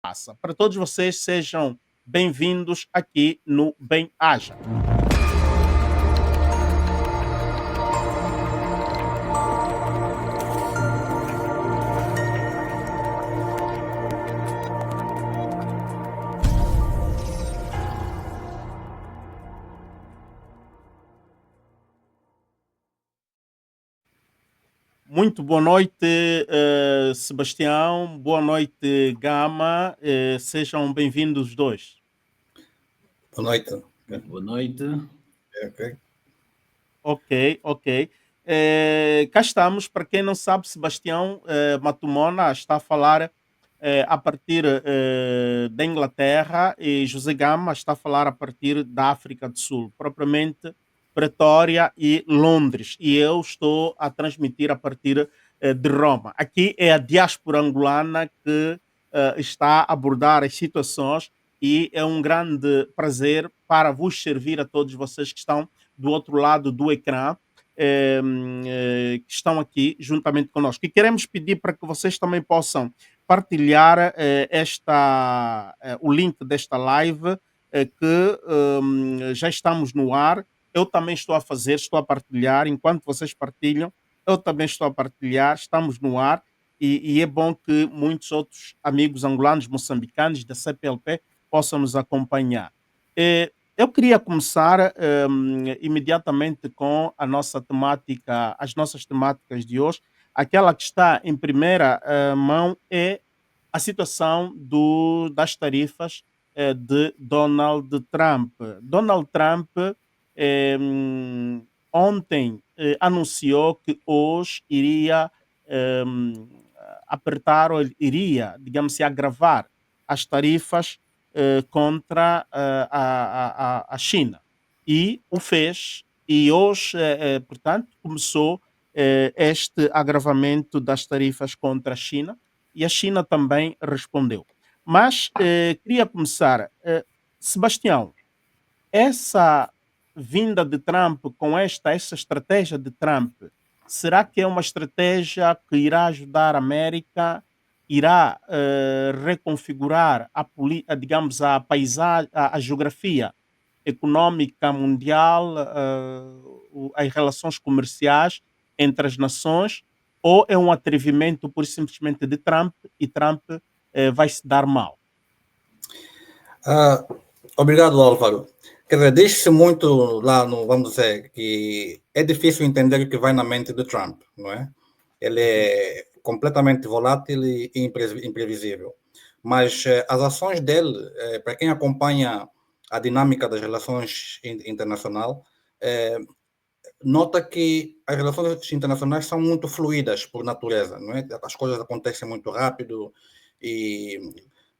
passa. Para todos vocês, sejam bem-vindos aqui no Bem Haja. Muito boa noite, Sebastião. Boa noite, Gama. Sejam bem-vindos os dois. Boa noite. Boa noite. Ok. Cá estamos. Para quem não sabe, Sebastião Matumona está a falar a partir da Inglaterra e José Gama está a falar a partir da África do Sul, propriamente Pretória e Londres. E eu estou a transmitir a partir de Roma. Aqui é a diáspora angolana que está a abordar as situações e é um grande prazer para vos servir a todos vocês que estão do outro lado do ecrã, que estão aqui juntamente conosco. E queremos pedir para que vocês também possam partilhar o link desta live, que já estamos no ar. Eu também estou a partilhar, enquanto vocês partilham, eu também estou a partilhar, estamos no ar, e é bom que muitos outros amigos angolanos, moçambicanos da CPLP possam nos acompanhar. Eu queria começar imediatamente com a nossa temática, as nossas temáticas de hoje. Aquela que está em primeira mão é a situação das tarifas de Donald Trump. Donald Trump ontem anunciou que hoje iria apertar, ou iria, digamos assim, agravar as tarifas contra a China. E o fez, e hoje, portanto, começou este agravamento das tarifas contra a China, e a China também respondeu. Mas queria começar, Sebastião, essa vinda de Trump com essa estratégia de Trump, será que é uma estratégia que irá ajudar a América, irá reconfigurar digamos, a paisagem, a geografia econômica mundial, as relações comerciais entre as nações, ou é um atrevimento por simplesmente de Trump e Trump vai se dar mal? Obrigado, Álvaro. Quer dizer, diz-se muito lá, vamos dizer, que é difícil entender o que vai na mente de Trump, não é? Ele é completamente volátil e imprevisível. Mas as ações dele, para quem acompanha a dinâmica das relações internacionais, nota que as relações internacionais são muito fluídas por natureza, não é? As coisas acontecem muito rápido e,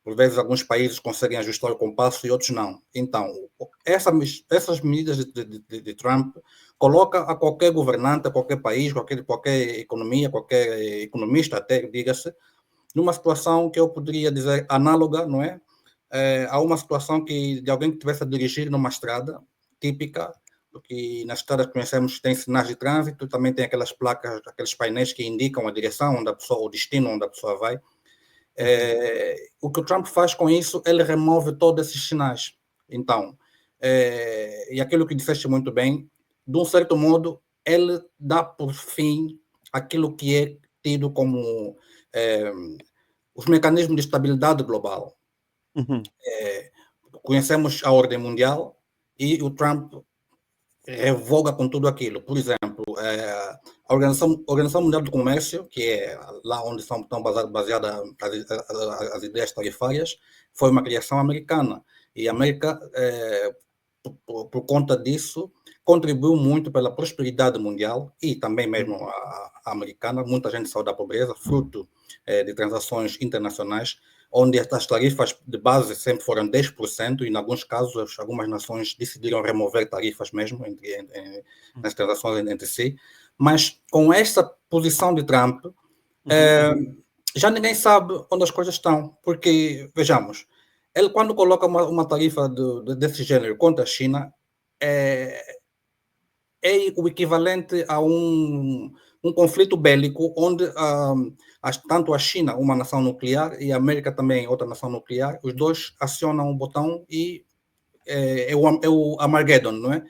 por vezes, alguns países conseguem ajustar o compasso e outros não. Então, essas medidas de Trump colocam a qualquer governante, a qualquer país, qualquer economia, qualquer economista até, diga-se, numa situação que eu poderia dizer análoga, não é? A uma situação de alguém que estivesse a dirigir numa estrada típica, porque nas estradas que conhecemos tem sinais de trânsito, também tem aquelas placas, aqueles painéis que indicam a direção onde a pessoa, o destino onde a pessoa vai. O que o Trump faz com isso, ele remove todos esses sinais. Então, e aquilo que disseste muito bem, de um certo modo, ele dá por fim aquilo que é tido como os mecanismos de estabilidade global. Uhum. Conhecemos a ordem mundial e o Trump revoga com tudo aquilo. Por exemplo, a Organização Mundial do Comércio, que é lá onde estão baseadas as ideias tarifárias, foi uma criação americana. E a América, por conta disso, contribuiu muito pela prosperidade mundial e também mesmo a americana. Muita gente saiu da pobreza, fruto de transações internacionais, onde as tarifas de base sempre foram 10%, e em alguns casos, algumas nações decidiram remover tarifas mesmo nas transações entre si. Mas com esta posição de Trump, já ninguém sabe onde as coisas estão, porque, vejamos, ele quando coloca uma tarifa desse gênero contra a China, é o equivalente a um conflito bélico onde tanto a China, uma nação nuclear, e a América também, outra nação nuclear, os dois acionam o botão e é o Armageddon, não é?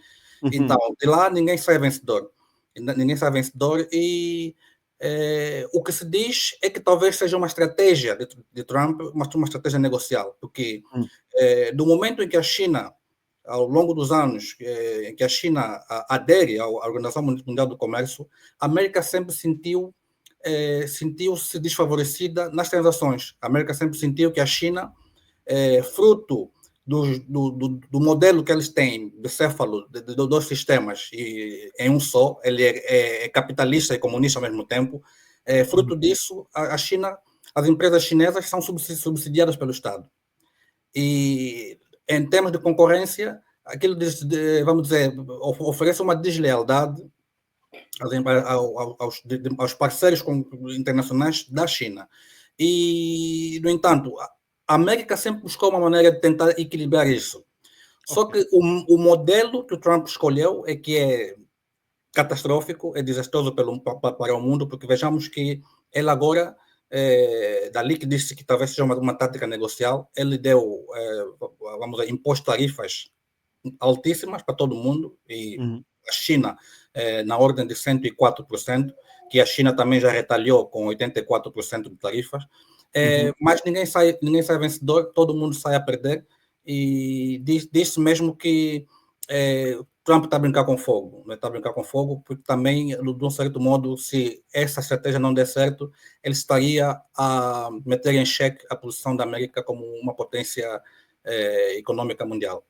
Então, de lá ninguém sai vencedor. Ninguém sai vencedor e o que se diz é que talvez seja uma estratégia de Trump, uma estratégia negocial, porque do momento em que a China, ao longo dos anos, em que a China adere à Organização Mundial do Comércio, a América sempre sentiu-se desfavorecida nas transações. A América sempre sentiu que a China, fruto do modelo que eles têm, de céfalo, de dois sistemas, e em um só, ele é capitalista e comunista ao mesmo tempo, fruto disso, a China, as empresas chinesas são subsidiadas pelo Estado. E, em termos de concorrência, aquilo, vamos dizer, oferece uma deslealdade aos parceiros internacionais da China. E, no entanto, a América sempre buscou uma maneira de tentar equilibrar isso. Só que o modelo que o Trump escolheu é que é catastrófico, é desastroso para o mundo, porque vejamos que ele agora, dali que disse que talvez seja uma tática negocial, ele deu, vamos dizer, impôs tarifas altíssimas para todo mundo, e a China na ordem de 104%, que a China também já retalhou com 84% de tarifas, mas ninguém sai vencedor, todo mundo sai a perder, e disse mesmo que Trump está a brincar com fogo, está a brincar com fogo, porque também, de um certo modo, se essa estratégia não der certo, ele estaria a meter em xeque a posição da América como uma potência econômica mundial.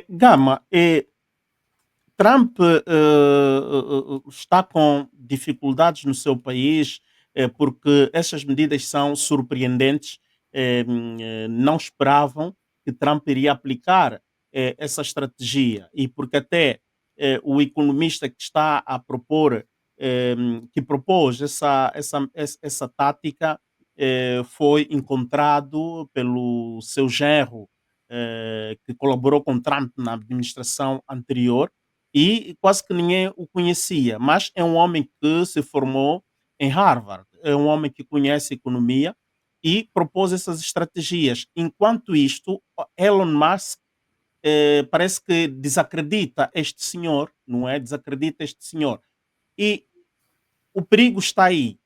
Gama, Trump está com dificuldades no seu país porque essas medidas são surpreendentes. Não esperavam que Trump iria aplicar essa estratégia e porque até o economista que está a propor, que propôs essa tática, foi encontrado pelo seu genro, que colaborou com Trump na administração anterior e quase que ninguém o conhecia, mas é um homem que se formou em Harvard, é um homem que conhece economia e propôs essas estratégias. Enquanto isto, Elon Musk parece que desacredita este senhor, não é? Desacredita este senhor. E o perigo está aí.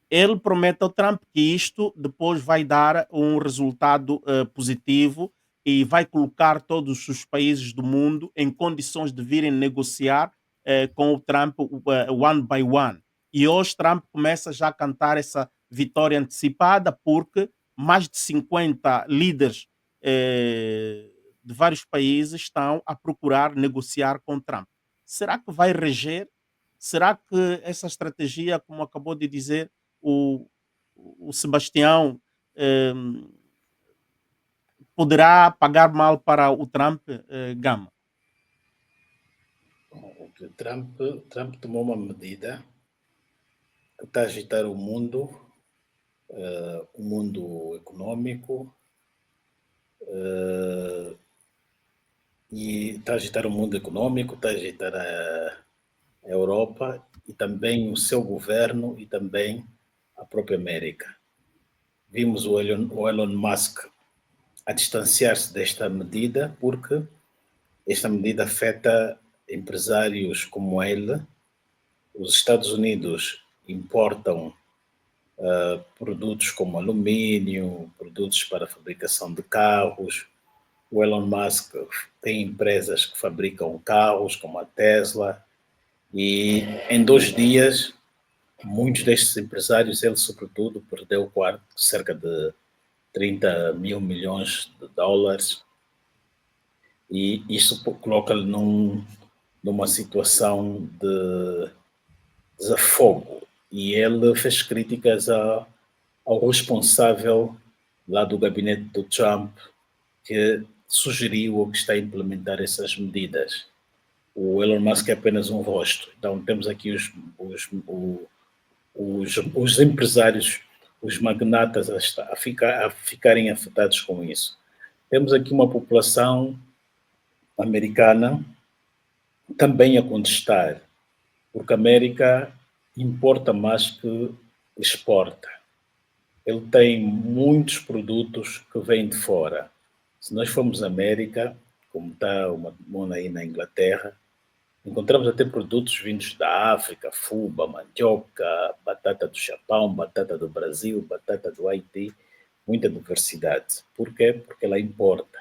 Ele promete ao Trump que isto depois vai dar um resultado positivo e vai colocar todos os países do mundo em condições de virem negociar com o Trump one by one. E hoje Trump começa já a cantar essa vitória antecipada porque mais de 50 líderes de vários países estão a procurar negociar com Trump. Será que vai reger? Será que essa estratégia, como acabou de dizer o, o Sebastião, poderá pagar mal para o Trump, Gama? O Trump tomou uma medida que está a agitar o mundo econômico, e está a agitar o mundo econômico, está a agitar a Europa e também o seu governo e também a própria América. Vimos o Elon Musk a distanciar-se desta medida porque esta medida afeta empresários como ele. Os Estados Unidos importam produtos como alumínio, produtos para a fabricação de carros. O Elon Musk tem empresas que fabricam carros, como a Tesla, e em 2 dias, muitos destes empresários, ele sobretudo, perdeu cerca de 30 mil milhões de dólares, e isso coloca-lhe numa situação de desafogo. E ele fez críticas ao responsável lá do gabinete do Trump, que sugeriu ou que está a implementar essas medidas. O Elon Musk é apenas um rosto. Então temos aqui os empresários, os magnatas a ficarem afetados com isso. Temos aqui uma população americana também a contestar, porque a América importa mais que exporta. Ele tem muitos produtos que vêm de fora. Se nós formos à América, como está o matrimônio aí na Inglaterra, encontramos até produtos vindos da África, fubá, mandioca, batata do Japão, batata do Brasil, batata do Haiti, muita diversidade. Por quê? Porque ela importa.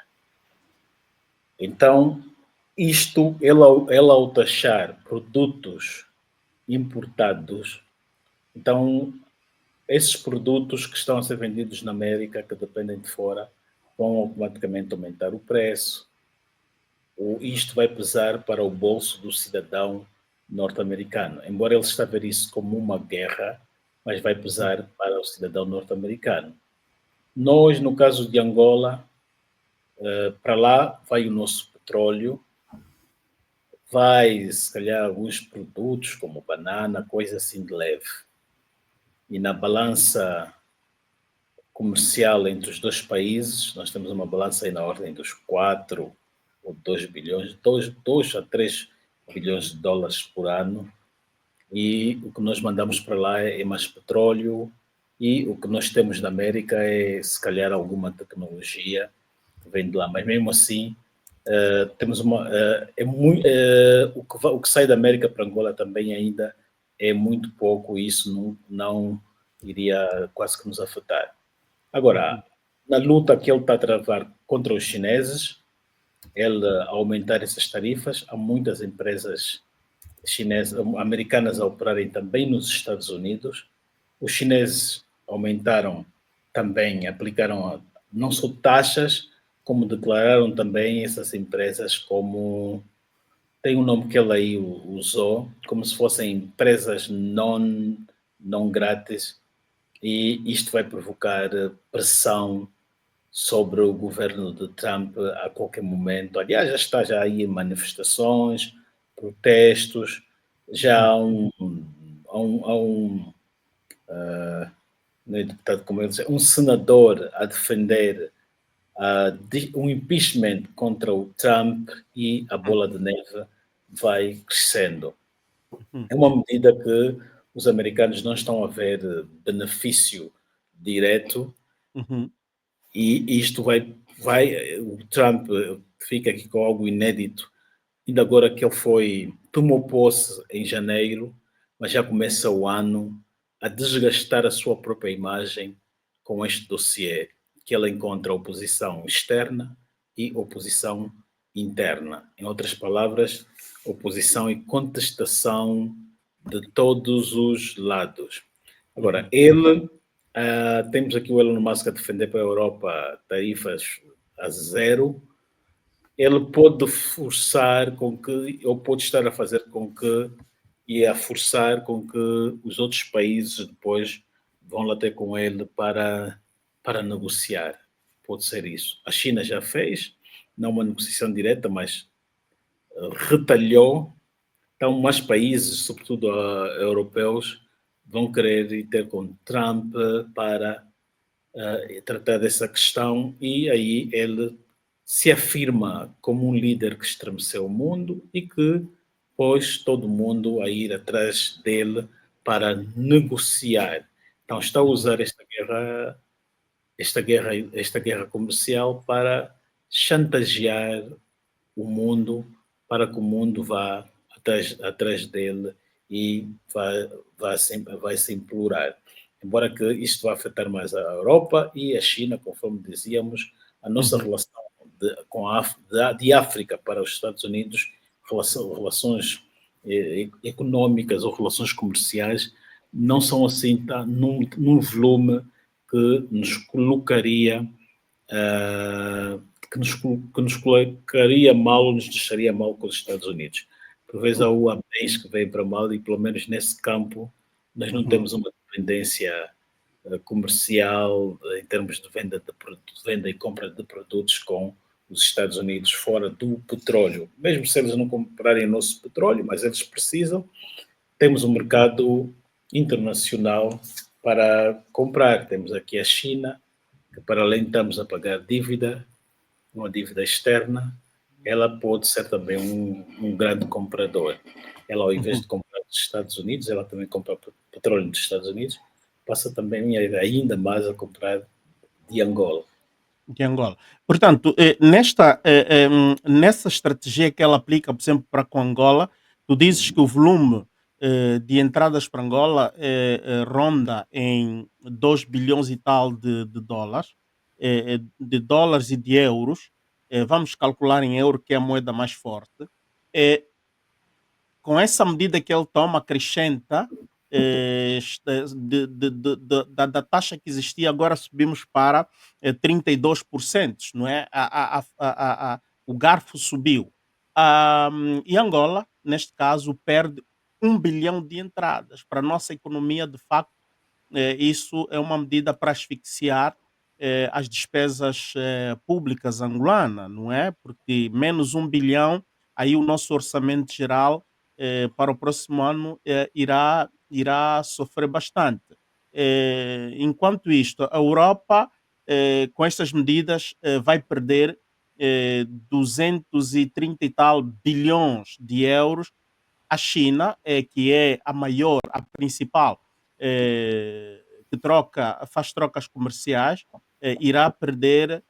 Então, isto, ela ao taxar produtos importados, então, esses produtos que estão a ser vendidos na América, que dependem de fora, vão automaticamente aumentar o preço. Isto vai pesar para o bolso do cidadão norte-americano. Embora ele esteja a ver isso como uma guerra, mas vai pesar para o cidadão norte-americano. Nós, no caso de Angola, para lá vai o nosso petróleo, vai, se calhar, alguns produtos, como banana, coisa assim de leve. E na balança comercial entre os dois países, nós temos uma balança aí na ordem dos 4 ou 2 bilhões, 2 a 3 bilhões de dólares por ano, e o que nós mandamos para lá é mais petróleo, e o que nós temos na América é, se calhar, alguma tecnologia que vem de lá, mas mesmo assim, temos o que sai da América para Angola também ainda é muito pouco, e isso não iria quase que nos afetar. Agora, na luta que ele está a travar contra os chineses, ele aumentar essas tarifas, há muitas empresas chinesas, americanas a operarem também nos Estados Unidos. Os chineses aumentaram também, aplicaram não só taxas, como declararam também essas empresas como, tem um nome que ele aí usou, como se fossem empresas não grátis, e isto vai provocar pressão sobre o governo de Trump a qualquer momento. Aliás, já está aí manifestações, protestos, já há não é deputado, como ele diz, um senador a defender um impeachment contra o Trump, e a bola de neve vai crescendo. É uma medida que os americanos não estão a ver benefício direto, e isto o Trump fica aqui com algo inédito, ainda agora que ele tomou posse em janeiro, mas já começa o ano a desgastar a sua própria imagem com este dossiê, que ele encontra oposição externa e oposição interna. Em outras palavras, oposição e contestação de todos os lados. Agora, temos aqui o Elon Musk a defender para a Europa tarifas a zero. Ele pode forçar com que, ou pode estar a fazer com que, e a forçar com que os outros países depois vão lá ter com ele para negociar. Pode ser isso. A China já fez, não uma negociação direta, mas retalhou. Então, mais países, sobretudo europeus, vão querer ir ter com Trump para tratar dessa questão, e aí ele se afirma como um líder que estremeceu o mundo e que pôs todo mundo a ir atrás dele para negociar. Então está a usar esta guerra comercial para chantagear o mundo, para que o mundo vá atrás dele e vai se implorar. Embora que isto vá afetar mais a Europa e a China, conforme dizíamos, a nossa relação de África para os Estados Unidos, relações económicas ou relações comerciais, não são assim num volume que nos colocaria mal ou nos deixaria mal com os Estados Unidos. Por vezes há bens que vêm para mal, e pelo menos nesse campo nós não temos uma dependência comercial em termos de venda e compra de produtos com os Estados Unidos fora do petróleo. Mesmo se eles não comprarem o nosso petróleo, mas eles precisam, temos um mercado internacional para comprar. Temos aqui a China, que para além de estamos a pagar dívida, uma dívida externa, ela pode ser também um grande comprador. Ela, ao invés de comprar dos Estados Unidos, ela também compra petróleo dos Estados Unidos, passa também ainda mais a comprar de Angola. De Angola. Portanto, nessa estratégia que ela aplica, por exemplo, para com Angola, tu dizes que o volume de entradas para Angola ronda em 2 bilhões e tal de dólares, de dólares e de euros. Vamos calcular em euro, que é a moeda mais forte. Eh, com essa medida que ele toma, acrescenta da taxa que existia, agora subimos para 32%, não é? O garfo subiu. E Angola, neste caso, perde 1 bilhão de entradas. Para a nossa economia, de facto, isso é uma medida para asfixiar as despesas públicas angolanas, não é? Porque menos 1 bilhão, aí o nosso orçamento geral para o próximo ano irá sofrer bastante. Enquanto isto, a Europa, com estas medidas, vai perder 230 e tal bilhões de euros. A China, que é a maior, a principal, que faz trocas comerciais, irá perder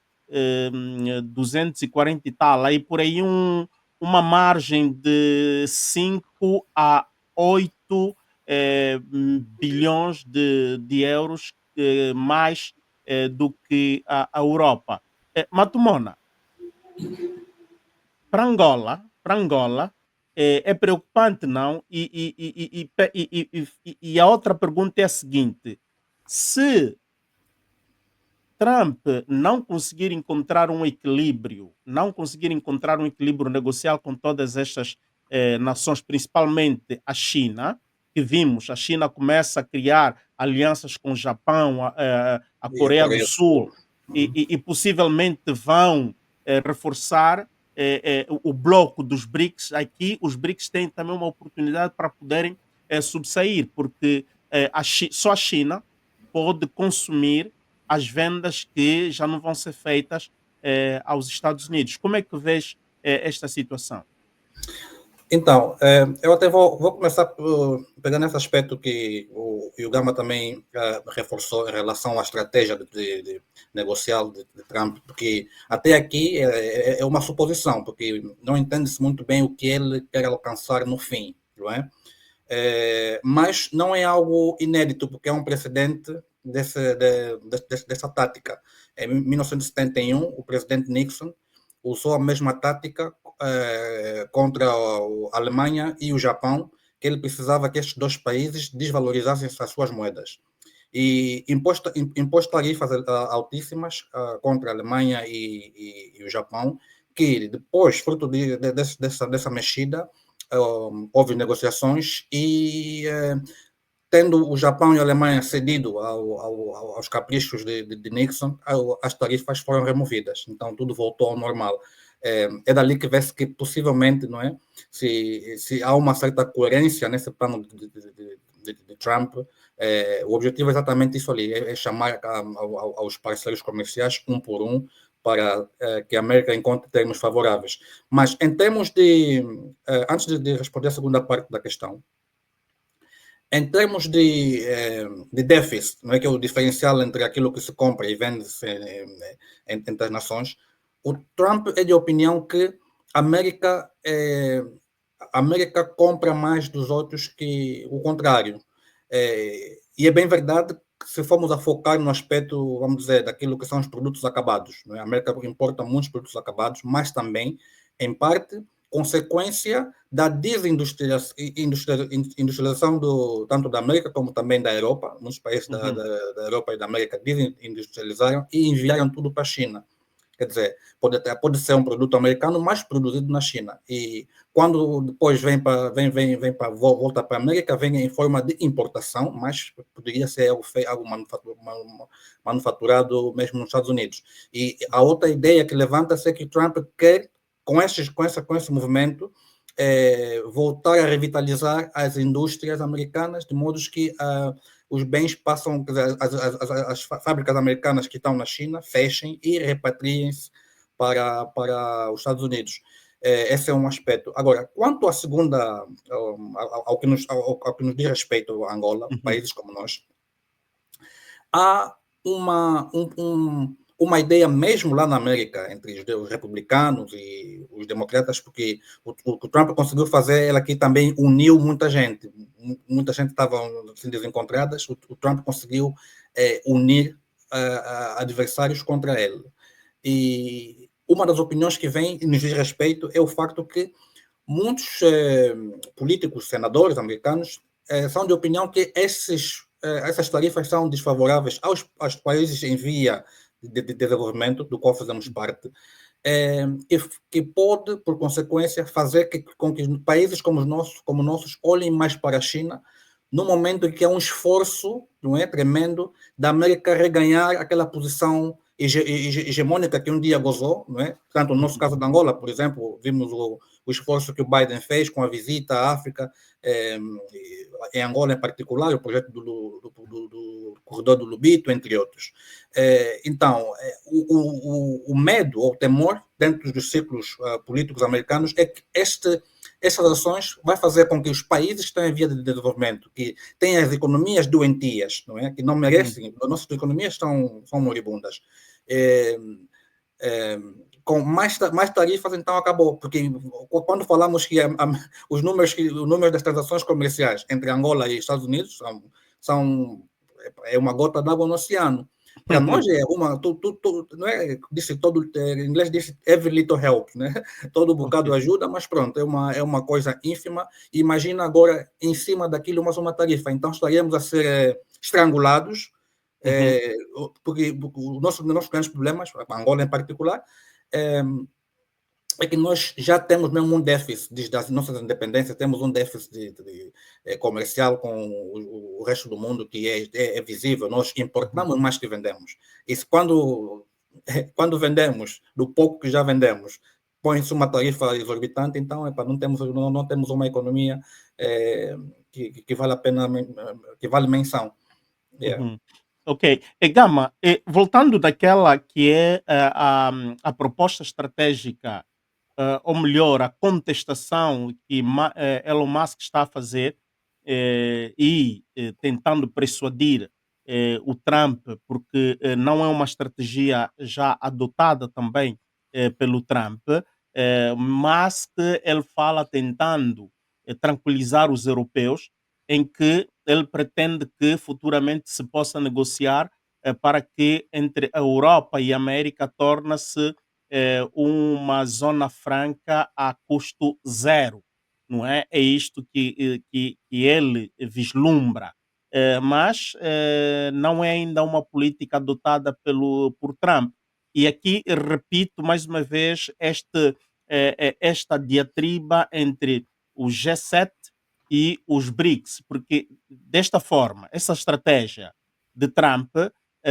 240 e tal, aí por aí uma margem de 5 a 8 bilhões de euros mais do que a Europa. Matumona, para Angola é preocupante, não? E a outra pergunta é a seguinte: se Trump não conseguir encontrar um equilíbrio, não conseguir encontrar um equilíbrio negocial com todas estas nações, principalmente a China, que vimos, a China começa a criar alianças com o Japão, a E a Coreia do Coreia do Sul. Sul, e possivelmente vão reforçar o bloco dos BRICS. Aqui os BRICS têm também uma oportunidade para poderem subsair, porque só a China pode consumir as vendas que já não vão ser feitas aos Estados Unidos. Como é que vês esta situação? Então, eu até vou começar pegando esse aspecto que o Gama também reforçou em relação à estratégia de negocial de Trump, porque até aqui é uma suposição, porque não entende-se muito bem o que ele quer alcançar no fim, não é? Mas não é algo inédito, porque é um precedente dessa tática. Em 1971, o presidente Nixon usou a mesma tática contra a Alemanha e o Japão, que ele precisava que estes dois países desvalorizassem as suas moedas. E impôs tarifas altíssimas contra a Alemanha e o Japão, que depois, fruto dessa mexida, houve negociações e tendo o Japão e a Alemanha cedido aos caprichos de Nixon, as tarifas foram removidas. Então, tudo voltou ao normal. É dali que vê-se que, possivelmente, não é? Se há uma certa coerência nesse plano de Trump, o objetivo é exatamente isso ali, é chamar aos parceiros comerciais, um por um, para que a América encontre termos favoráveis. Mas, em termos antes de responder a segunda parte da questão, em termos de déficit, não é, que é o diferencial entre aquilo que se compra e vende entre as nações, o Trump é de opinião que a América compra mais dos outros que o contrário. E é bem verdade que, se formos a focar no aspecto, vamos dizer, daquilo que são os produtos acabados, não é? A América importa muitos produtos acabados, mas também, em parte, consequência da desindustrialização tanto da América como também da Europa. Muitos países da Europa e da América desindustrializaram e enviaram tudo para a China. Quer dizer, pode ser um produto americano, mas produzido na China. E quando depois volta para a América, vem em forma de importação, mas poderia ser algo manufaturado mesmo nos Estados Unidos. E a outra ideia que levanta-se é que Trump quer, com esse movimento, voltar a revitalizar as indústrias americanas, de modo que os bens passam, as fábricas americanas que estão na China fechem e repatriem-se para os Estados Unidos. Esse é um aspecto. Agora, quanto à segunda, ao que nos diz respeito a Angola, países como nós, há uma ideia mesmo lá na América, entre os republicanos e os democratas, porque o que o Trump conseguiu fazer, ele aqui também uniu muita gente. Muita gente estava assim, desencontradas, o Trump conseguiu unir adversários contra ele. E uma das opiniões que vem e nos diz respeito é o facto que muitos políticos, senadores americanos, são de opinião que essas tarifas são desfavoráveis aos países em via de desenvolvimento, do qual fazemos parte, que pode, por consequência, fazer com que países como os nossos olhem mais para a China, no momento em que há um esforço, não é, tremendo, da América reganhar aquela posição hegemônica que um dia gozou, não é? Tanto no nosso caso da Angola, por exemplo, vimos o esforço que o Biden fez com a visita à África, em Angola em particular, o projeto do corredor do Lubito, entre outros. Então, o medo ou o temor dentro dos círculos políticos americanos é que essas ações vai fazer com que os países que estão em via de desenvolvimento, que têm as economias doentias, não é? Que não merecem, as nossas economias são moribundas, com mais tarifas, então acabou, porque quando falamos que os números das transações comerciais entre Angola e Estados Unidos é uma gota d'água no oceano. Para nós é não é, disse todo, em inglês disse every little help, né? Todo bocado ajuda, mas pronto, é uma coisa ínfima. Imagina agora em cima daquilo mais uma tarifa, então estaríamos a ser estrangulados, porque os nossos grandes problemas, a Angola em particular, é que nós já temos mesmo um déficit desde as nossas independências, temos um déficit comercial com o resto do mundo que é visível. Nós importamos mais que vendemos. Isso quando vendemos, do pouco que já vendemos, põe-se uma tarifa exorbitante, então não temos uma economia que vale a pena, que vale menção. Yeah. Ok. Gama, voltando daquela que é a proposta estratégica, ou melhor, a contestação que Elon Musk está a fazer e tentando persuadir o Trump, porque não é uma estratégia já adotada também pelo Trump. Musk, ele fala tentando tranquilizar os europeus, em que ele pretende que futuramente se possa negociar para que entre a Europa e a América torne-se uma zona franca a custo zero, não é? É isto que ele vislumbra. Mas não é ainda uma política adotada por Trump. E aqui repito mais uma vez esta diatriba entre o G7 e os BRICS, porque desta forma, essa estratégia de Trump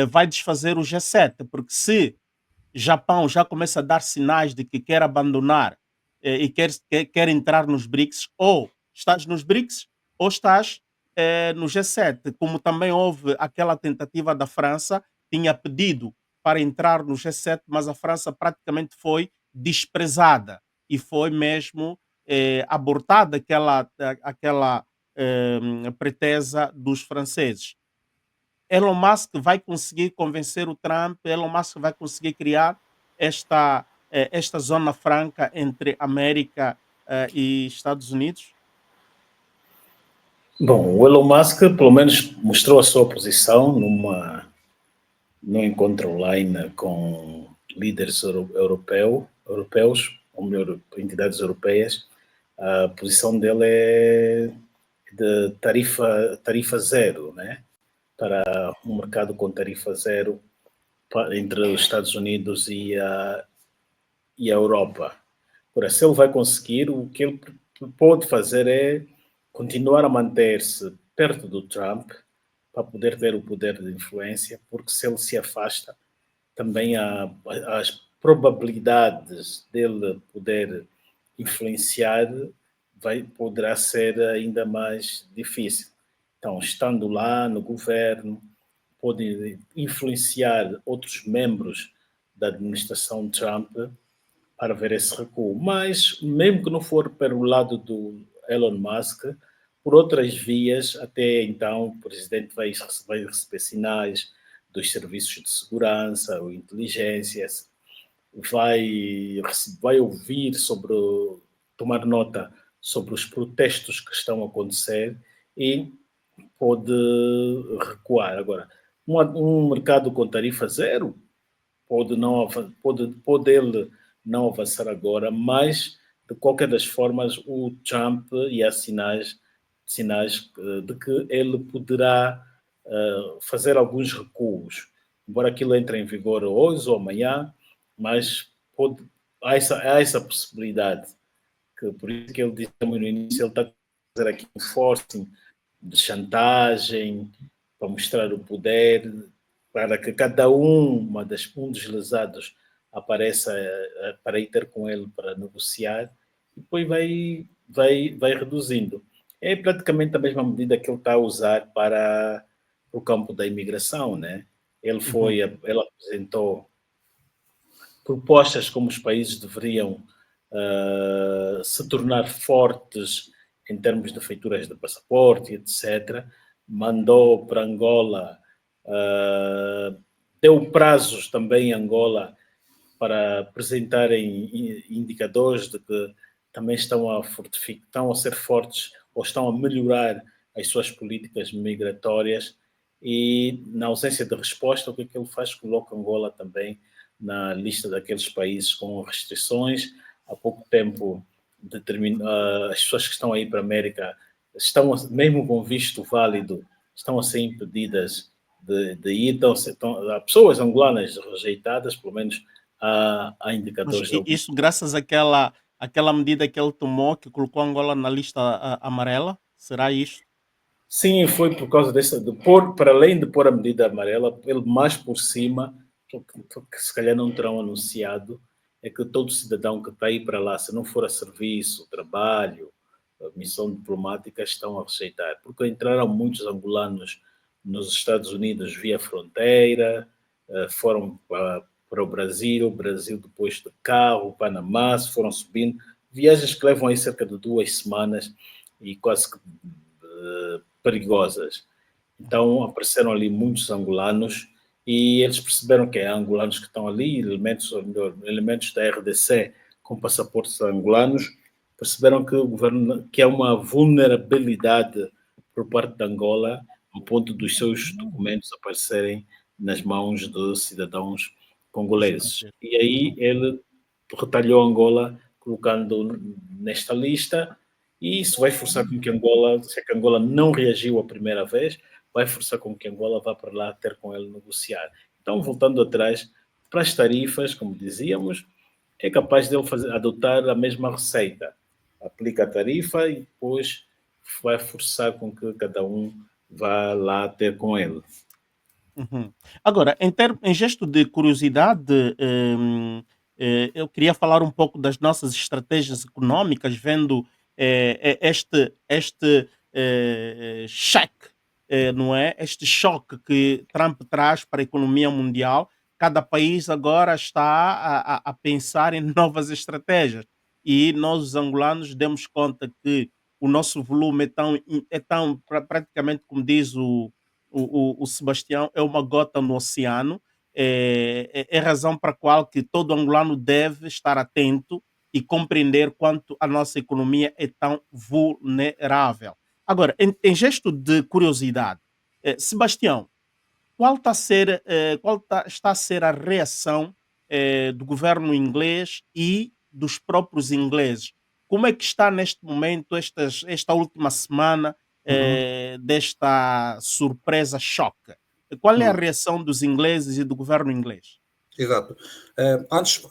vai desfazer o G7, porque se Japão já começa a dar sinais de que quer abandonar e quer entrar nos BRICS, ou estás nos BRICS ou estás no G7, como também houve aquela tentativa da França, tinha pedido para entrar no G7, mas a França praticamente foi desprezada e foi mesmo abortada aquela pretesa dos franceses. Elon Musk vai conseguir convencer o Trump, Elon Musk vai conseguir criar esta zona franca entre América e Estados Unidos? Bom, o Elon Musk pelo menos mostrou a sua posição num encontro online com líderes europeus, ou melhor, entidades europeias. A posição dele é de tarifa zero, né? Para um mercado com tarifa zero entre os Estados Unidos e a Europa. Por isso, ele vai conseguir, o que ele pode fazer é continuar a manter-se perto do Trump para poder ter o poder de influência, porque se ele se afasta, também as probabilidades dele poder influenciar poderá ser ainda mais difícil. Então, estando lá no governo, pode influenciar outros membros da administração Trump para ver esse recuo. Mas, mesmo que não for pelo lado do Elon Musk, por outras vias, até então, o presidente vai receber sinais dos serviços de segurança ou inteligência, vai ouvir tomar nota sobre os protestos que estão a acontecer e pode recuar. Agora, um mercado com tarifa zero pode ele não avançar agora, mas, de qualquer das formas, o Trump e há sinais de que ele poderá fazer alguns recuos, embora aquilo entre em vigor hoje ou amanhã, mas há essa possibilidade, que por isso que ele disse também no início, ele está a fazer aqui um forcing de chantagem, para mostrar o poder, para que cada um dos lesados apareça para ir ter com ele para negociar, e depois vai reduzindo. É praticamente a mesma medida que ele está a usar para o campo da imigração, né? Ele apresentou propostas como os países deveriam se tornar fortes em termos de feituras de passaporte, etc. Mandou para Angola, deu prazos também a Angola para apresentarem indicadores de que também estão a ser fortes ou estão a melhorar as suas políticas migratórias, e na ausência de resposta, o que é que ele faz? Coloca Angola também na lista daqueles países com restrições. Há pouco tempo, as pessoas que estão aí para a América estão, mesmo com visto válido, estão a ser impedidas de ir. Há pessoas angolanas rejeitadas, pelo menos há indicadores. Mas isso graças àquela medida que ele tomou, que colocou Angola na lista amarela? Será isso? Sim, foi por causa para além de pôr a medida amarela, ele mais por cima, que se calhar não terão anunciado, é que todo cidadão que está aí para lá, se não for a serviço, trabalho, missão diplomática, estão a rejeitar. Porque entraram muitos angolanos nos Estados Unidos via fronteira, foram para o Brasil depois de carro, Panamá, se foram subindo. Viagens que levam aí cerca de 2 semanas e quase que perigosas. Então apareceram ali muitos angolanos e eles perceberam que há angolanos que estão ali, elementos da RDC com passaportes angolanos, perceberam que o governo, que há uma vulnerabilidade por parte de Angola, ao ponto dos seus documentos aparecerem nas mãos de cidadãos congoleses. E aí ele retalhou Angola, colocando nesta lista, e isso vai forçar com que Angola, se a Angola não reagiu a primeira vez, vai forçar com que Angola vá para lá ter com ele negociar. Então, voltando atrás, para as tarifas, como dizíamos, é capaz de ele adotar a mesma receita. Aplica a tarifa e depois vai forçar com que cada um vá lá ter com ele. Uhum. Agora, em gesto de curiosidade, eu queria falar um pouco das nossas estratégias econômicas, vendo este cheque, não é? Este choque que Trump traz para a economia mundial. Cada país agora está a pensar em novas estratégias. E nós, os angolanos, demos conta que o nosso volume praticamente, como diz o Sebastião, é uma gota no oceano, é razão para a qual que todo angolano deve estar atento e compreender quanto a nossa economia é tão vulnerável. Agora, em gesto de curiosidade, Sebastião, está a ser a reação do governo inglês e dos próprios ingleses? Como é que está neste momento, esta última semana, desta surpresa choque? Qual é a reação dos ingleses e do governo inglês? Exato. Antes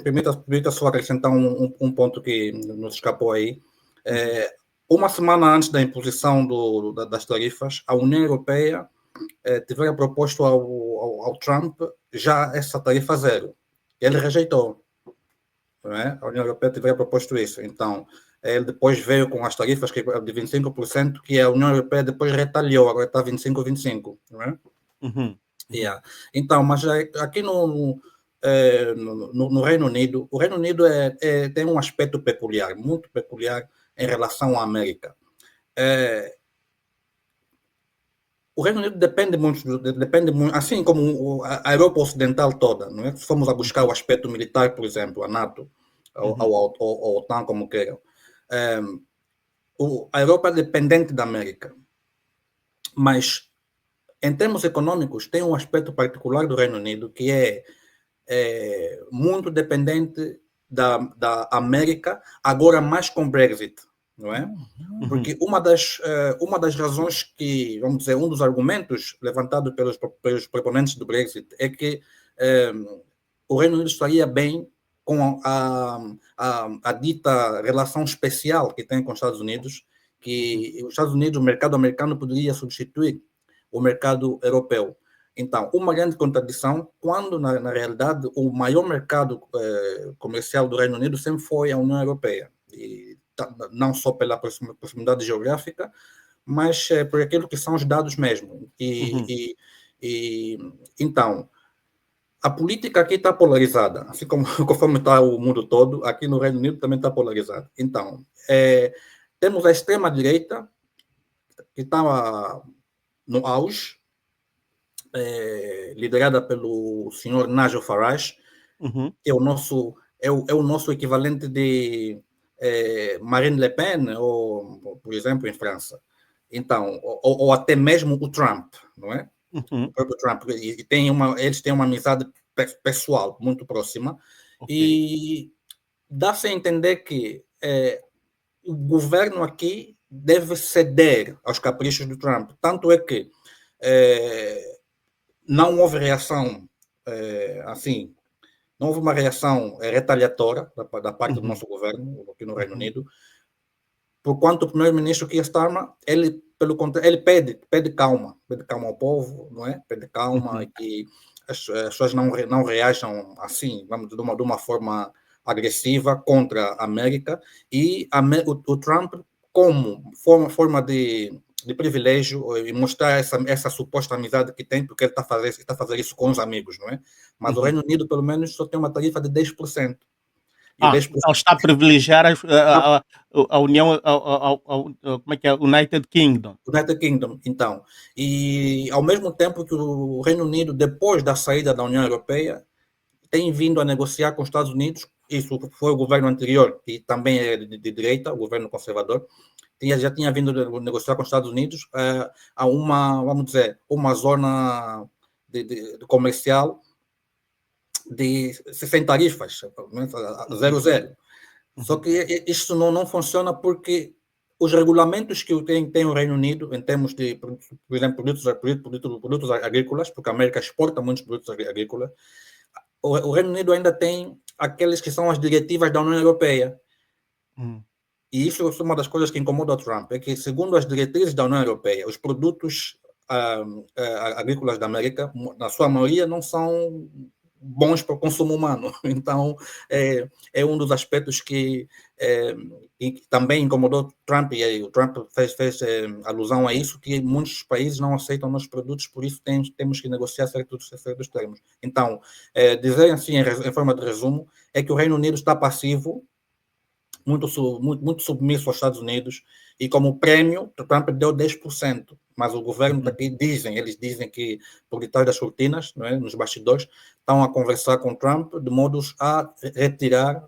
permita só acrescentar um ponto que nos escapou aí. Uma semana antes da imposição das tarifas, a União Europeia tivera proposto ao Trump já essa tarifa zero. Ele rejeitou. Não é? A União Europeia tivera proposto isso. Então, ele depois veio com as tarifas de 25%, que a União Europeia depois retalhou, agora está 25%. Não é? Yeah. Então, mas aqui no Reino Unido, o Reino Unido tem um aspecto peculiar, muito peculiar em relação à América. O Reino Unido depende muito, assim como a Europa Ocidental toda, não é? Se formos a buscar o aspecto militar, por exemplo, a NATO, ou a OTAN, como queiram, a Europa é dependente da América, mas em termos econômicos tem um aspecto particular do Reino Unido que é muito dependente da América, agora mais com o Brexit, não é? Porque uma das razões que, vamos dizer, um dos argumentos levantado pelos proponentes do Brexit é que o Reino Unido estaria bem com a dita relação especial que tem com os Estados Unidos, que os Estados Unidos, o mercado americano poderia substituir o mercado europeu. Então, uma grande contradição, quando, na realidade, o maior mercado comercial do Reino Unido sempre foi a União Europeia. E não só pela proximidade geográfica, mas por aquilo que são os dados mesmo. Então, a política aqui está polarizada, assim como conforme está o mundo todo, aqui no Reino Unido também está polarizado. Então, temos a extrema-direita, que está no auge, liderada pelo senhor Nigel Farage, que é o nosso equivalente de Marine Le Pen, ou, por exemplo, em França. Então, ou até mesmo o Trump, não é? O próprio Trump. E eles têm uma amizade pessoal muito próxima. E dá-se a entender que o governo aqui deve ceder aos caprichos do Trump. Tanto é que não houve reação assim, não houve uma reação retaliatória da parte do nosso governo aqui no Reino Unido, porquanto o primeiro-ministro Keir Starmer, ele, pelo contrário, ele pede calma ao povo, não é? Pede calma, e que as pessoas não reajam assim, vamos de uma forma agressiva contra a América, e o Trump, como forma de privilégio e mostrar essa suposta amizade que tem, porque ele está a fazer isso com os amigos, não é? Mas o Reino Unido, pelo menos, só tem uma tarifa de 10%. E 10%... Então está a privilegiar a União, como é que é? United Kingdom. United Kingdom, então. E ao mesmo tempo que o Reino Unido, depois da saída da União Europeia, tem vindo a negociar com os Estados Unidos, isso foi o governo anterior, que também é de direita, o governo conservador, já tinha vindo a negociar com os Estados Unidos a vamos dizer, uma zona de comercial sem tarifas, 0,0. Só que isso não funciona porque os regulamentos que tem o Reino Unido, em termos de, por exemplo, produtos agrícolas, porque a América exporta muitos produtos agrícolas, o Reino Unido ainda tem aqueles que são as diretivas da União Europeia. E isso é uma das coisas que incomoda o Trump, é que, segundo as diretrizes da União Europeia, os produtos agrícolas da América, na sua maioria, não são bons para o consumo humano. Então, é um dos aspectos que também incomodou o Trump, e o Trump fez alusão a isso, que muitos países não aceitam nossos produtos, por isso temos que negociar certos termos. Então, dizer assim, em forma de resumo, é que o Reino Unido está passivo, muito submisso aos Estados Unidos, e como prêmio, o Trump deu 10%, mas o governo daqui eles dizem que, por detrás das cortinas, não é, nos bastidores, estão a conversar com o Trump de modos a retirar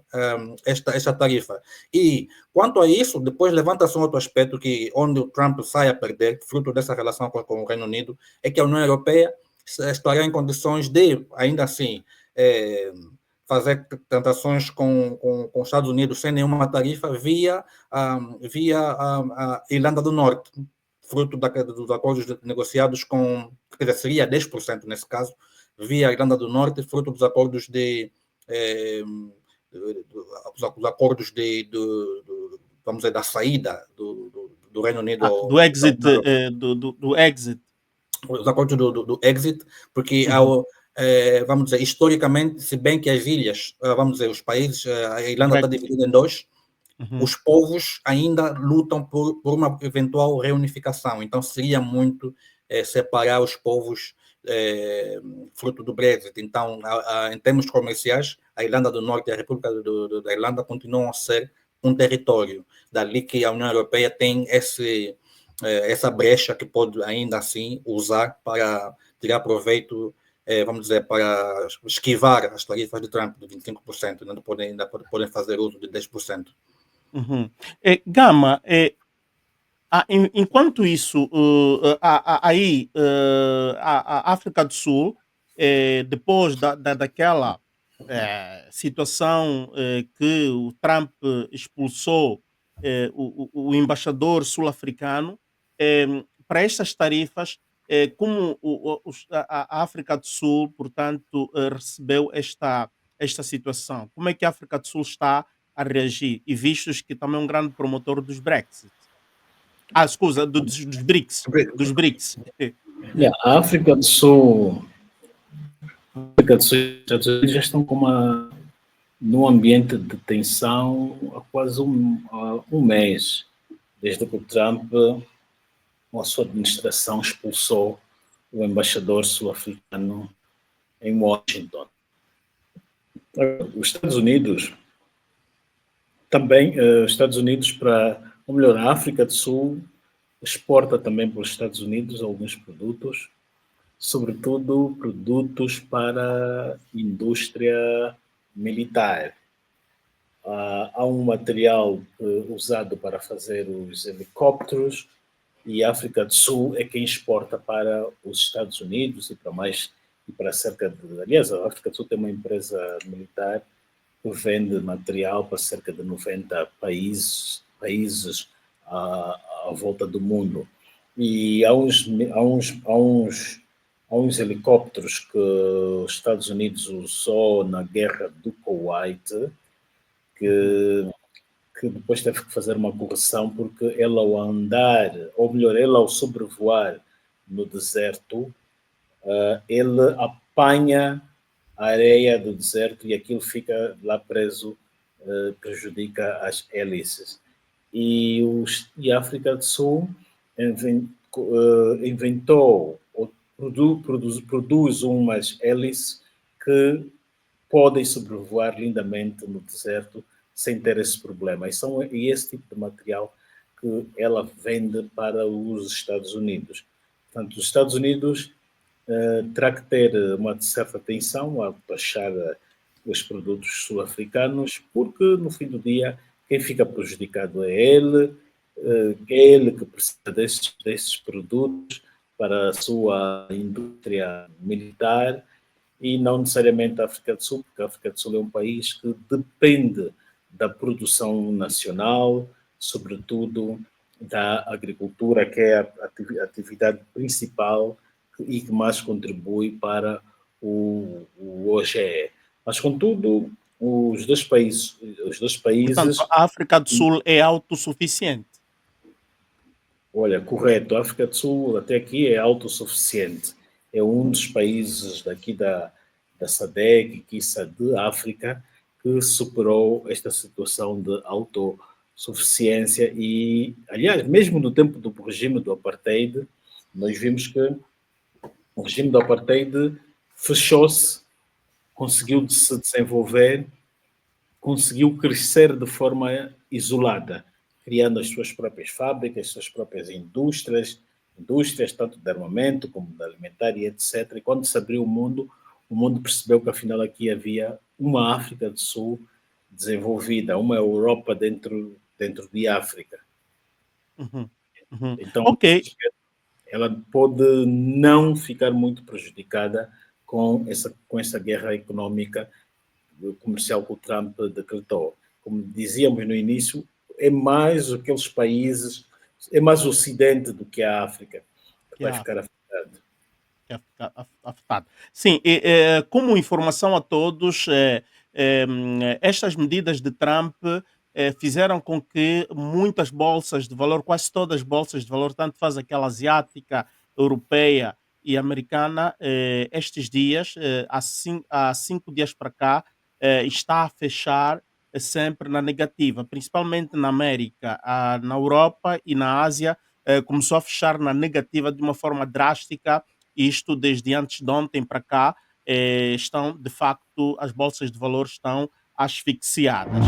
esta tarifa. E, quanto a isso, depois levanta-se um outro aspecto onde o Trump sai a perder, fruto dessa relação com o Reino Unido, é que a União Europeia estará em condições de, ainda assim, fazer transações com os Estados Unidos sem nenhuma tarifa via a Irlanda do Norte, fruto dos acordos negociados quer dizer, seria 10% nesse caso, via a Irlanda do Norte, fruto dos acordos vamos dizer, da saída do Reino Unido. Do exit. Do exit. Os acordos do exit, porque vamos dizer, historicamente, se bem que as ilhas, vamos dizer, os países, a Irlanda está dividida em dois, os povos ainda lutam por uma eventual reunificação. Então, seria muito separar os povos fruto do Brexit. Então, em termos comerciais, a Irlanda do Norte e a República da Irlanda continuam a ser um território. Dali que a União Europeia tem essa brecha que pode ainda assim usar para tirar proveito, vamos dizer, para esquivar as tarifas de Trump de 25%, ainda podem fazer uso de 10%. Uhum. Gama, enquanto isso, aí, a África do Sul, depois daquela situação que o Trump expulsou o embaixador sul-africano, para estas tarifas, como a África do Sul, portanto, recebeu esta situação? Como é que a África do Sul está a reagir? E vistos que também é um grande promotor dos Brexit. Scusa, dos BRICS. Dos BRICS. Yeah, a África do Sul, e os Estados Unidos já estão num ambiente de tensão há quase um mês, desde que o Trump, com a sua administração, expulsou o embaixador sul-africano em Washington. Os Estados Unidos também, ou melhor, a África do Sul exporta também para os Estados Unidos alguns produtos, sobretudo produtos para a indústria militar. Há um material usado para fazer os helicópteros e a África do Sul é quem exporta para os Estados Unidos e para cerca de... Aliás, a África do Sul tem uma empresa militar que vende material para cerca de 90 países à volta do mundo. E há uns helicópteros que os Estados Unidos usou na guerra do Kuwait, que depois teve que fazer uma correção, porque ele ao andar, ou melhor, ele ao sobrevoar no deserto, ele apanha a areia do deserto e aquilo fica lá preso, prejudica as hélices. E a África do Sul inventou ou produz umas hélices que podem sobrevoar lindamente no deserto sem ter esse problema. E esse tipo de material que ela vende para os Estados Unidos. Portanto, os Estados Unidos terá que ter uma certa atenção a taxar os produtos sul-africanos, porque no fim do dia quem fica prejudicado é ele que precisa desses produtos para a sua indústria militar e não necessariamente a África do Sul, porque a África do Sul é um país que depende da produção nacional, sobretudo da agricultura, que é a atividade principal e que mais contribui para o OGE. Mas, contudo, os dois países... Portanto, a África do Sul é autossuficiente. Olha, correto. A África do Sul até aqui é autossuficiente. É um dos países daqui da SADC, quiçá de África, que superou esta situação de autossuficiência e, aliás, mesmo no tempo do regime do Apartheid, nós vimos que o regime do Apartheid fechou-se, conseguiu se desenvolver, conseguiu crescer de forma isolada, criando as suas próprias fábricas, as suas próprias indústrias tanto de armamento como de alimentar e etc. E quando se abriu o mundo percebeu que afinal aqui havia uma África do Sul desenvolvida, uma Europa dentro de África. Uhum. Uhum. Então, ok. Ela pode não ficar muito prejudicada com essa guerra econômica comercial que o Trump decretou. Como dizíamos no início, é mais aqueles países, é mais o Ocidente do que a África que vai ficar afetado. Sim, como informação a todos, estas medidas de Trump fizeram com que muitas bolsas de valor, quase todas as bolsas de valor, tanto faz aquela asiática, europeia e americana, estes dias, há 5 dias para cá, está a fechar sempre na negativa, principalmente na América, na Europa e na Ásia, começou a fechar na negativa de uma forma drástica. Isto desde antes de ontem para cá, estão, de facto, as bolsas de valores estão asfixiadas.